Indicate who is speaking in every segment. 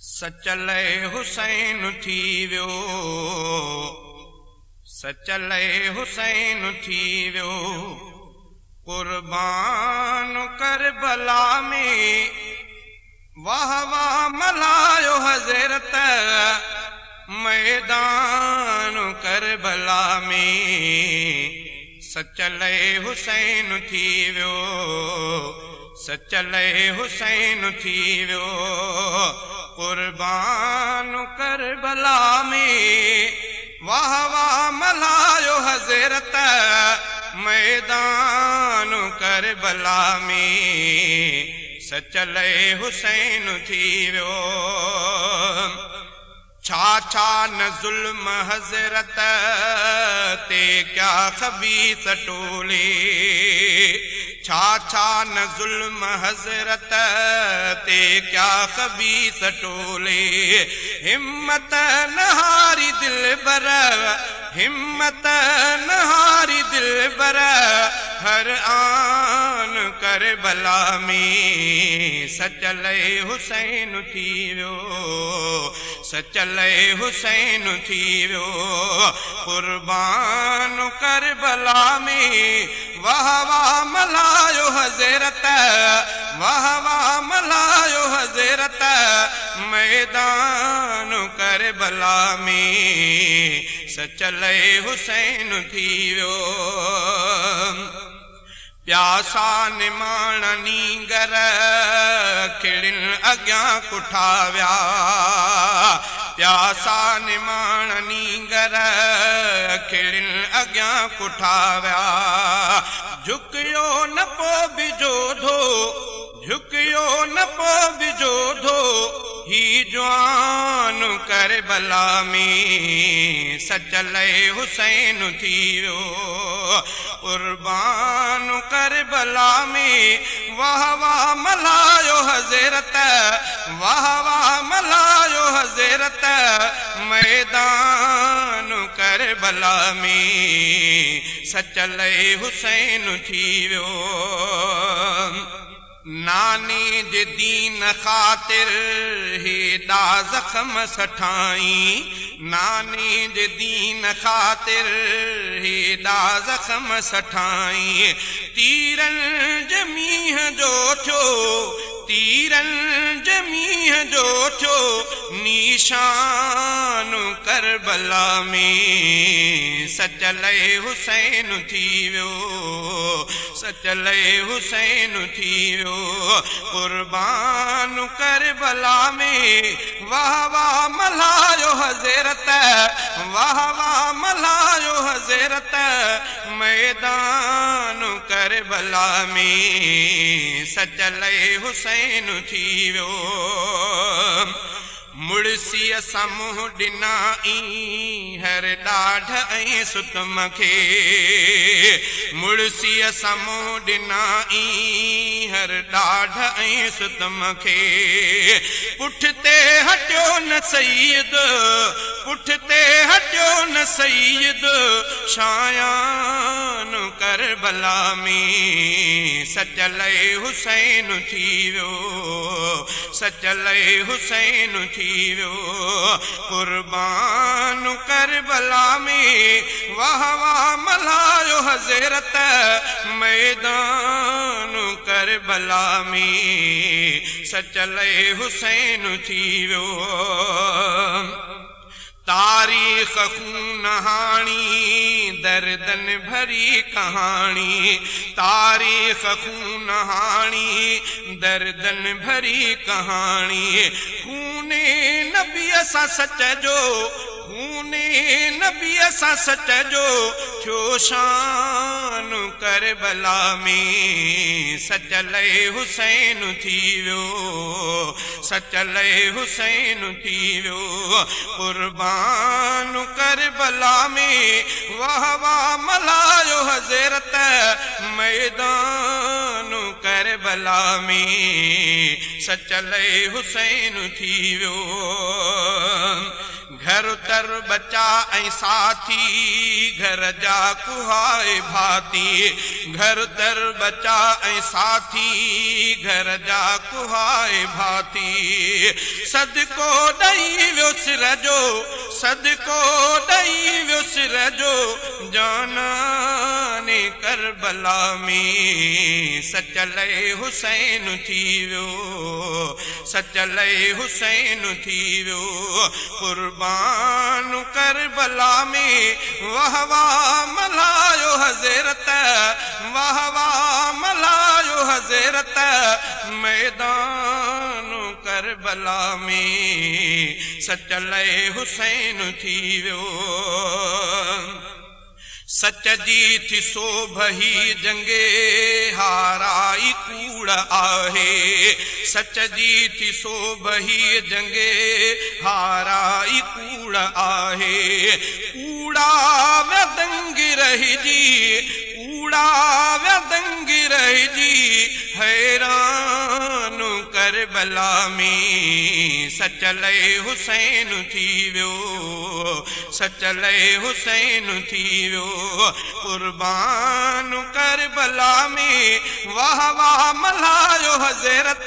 Speaker 1: सचल हुसैन थी वियो, सचल हुसैन थी वियो, कुर्बान करबला में वाह वाह मलायो हज़रत मैदान करबला में। सचल हुसैन थी वियो, सचल हुसैन थी वियो, कुर्बान करबला में वाह वाह मलायो हज़रत मैदान करबला में। सचल हुसैन थी वियो, छा छा न ज़ुल्म हज़रत ते क्या ख़बीस टोले, छा छा न ज़ुल्म हज़रत ते क्या ख़बीस टोले। हिम्मत न हारी दिलबर, हिम्मत न हारी दिलबर, हर आन करबला में। सचल हुसैन थी वियो, सचल हुसैन थी वियो, कुर्बान करबला में वाह वाह मलायो हज़रत, वाह वाह मलायो हज़रत मैदान करबला में। सचल हुसैन थी वियो, प्यासा निमाण नींगर खिड़िन अॻियां कुठाव्या, प्यासा निमाण नींगर खिड़िन अॻियां कुठाव्या। झुकियो न पो बिजो धो, झुकियो न पो बिजो धो, ही जवान करबला में। सचल हुसैन थी वियो, कुर्बान करबला में वाह वाह मलायो हज़रत, वाह वाह मलायो हज़रत मैदान करबला में। सचल हुसैन थी वियो, नानी जे दीन ख़ातिर हेॾा ज़ख़्म सठाई, नानी जे दीन ख़ातिर हेॾा ज़ख़्म सठाई। तीरनि जे मींहं जो थियो, तीरनि जे मींहं जो थियो, निशान करबला में। सचल हुसैन थी वियो, सचल हुसैन थी वियो, कुर्बान करबला में वाह वाह मलायो हज़रत, वाह वाह मलायो हज़रत मैदान करबला में। सचल हुसैन थी वियो, मुड़सीअ सां मुंहुं ॾिनाई हर ॾाढ ऐं सुतम खे, मुड़सीअ सां मुंहुं ॾिनाई हर ॾाढ ऐं सुतम खे। पुठिते हटियो न सईद, पुठिते हटियो न सईद शायान करबला में। सचल हुसैन थी वियो, सचल हुसैन थी वियो, कुर्बान करबला में वाह वाह मलायो हज़रत मैदान करबला में। सचल हुसैन थी वियो, तारीख़ खून हाणी दर्दन भरी कहानी, तारीख़ खून हाणी दर्दन भरी कहानी। खूने नबीअ सां सच जो, खूने नबीअ सां सच जो थियो शान करबला में। सचल हुसैन थी वियो, सचल हुसैन थी वियो, कुर्बान करबला में वाह वाह मलायो हज़रत मैदान करबला में। सचल हुसैन थी वियो, घर तर बचा ऐं साथी घर जा कुहाए भाती घर तर बचा ऐं साथी घर जा कुहाए भाती सदको ॾई वियुसि रजो सदको ॾई वियुसि रजो जानाने करबला में सचले हुसैन थी वियो सचले हुसैन थी वियो कुर्बान करबला में वाह वाह मल्हायो हज़रत वाह वाह मल्हायो हज़रत मैदान करबला में सचले हुसैन थी वियो सच जी थी सोभही जंगे हाराई कूड़ आहे सच जी थी सोभही जंगे हाराई कूड़ आहे कूड़ा व्यदंग रहिजी कूड़ा व्यदंग रहिजी हैरान करबला में सचले हुसैन थी वियो सचले हुसैन थी वियो कुर्बान करबला में वाह वाह मल्हायो हज़रत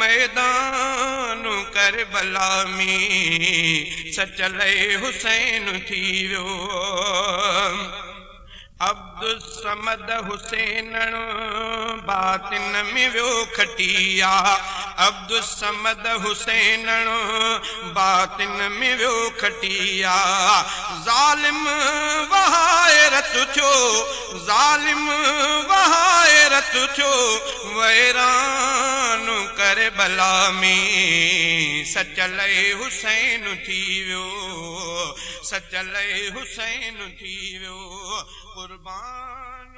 Speaker 1: मैदान करबला में सचले हुसैन थी वियो अब्दुल समद हुसैन बातिन में वियो खटिया अब्दुल समद हुसैन बातिन में वियो खटिया ज़ालिम वहाए रत थियो ज़ालिम वहाए रत थियो वैरान करबला में सचले हुसैन थी वियो सचले हुसैन थी वियो कुर्बान